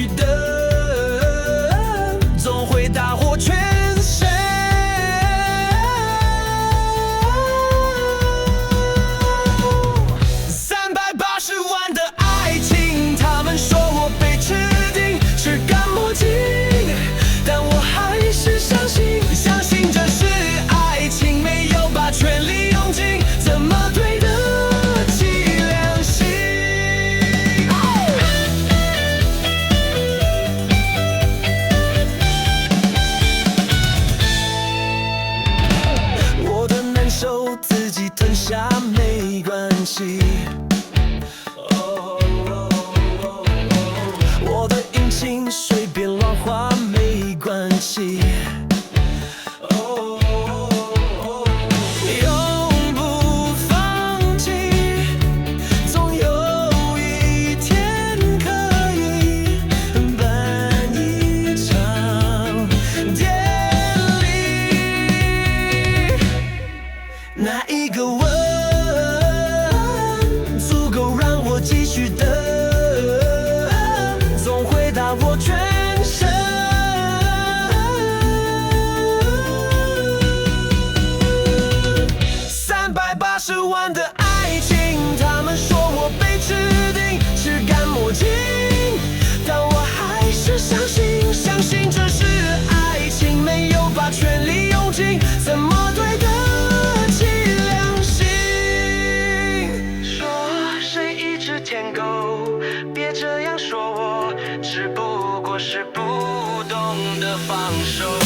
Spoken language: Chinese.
续等，总会大获全胜。380万的爱情，他们说我被吃定，吃干抹净，但我还是相信，相信这是爱情，没有把全力用尽，怎么对得起良心？我的难受自己吞下没关系。我的阴晴随便乱花没关系，永不放弃，总有一天可以办一场典礼。那一个吻足够让我继续等，我全身380万的爱情，他们说我被吃定，吃干抹净，但我还是相信，相信这是爱情，没有把全力用尽，怎么对得起良心？说谁一只舔狗，别这样说我，只不过是不懂得放手。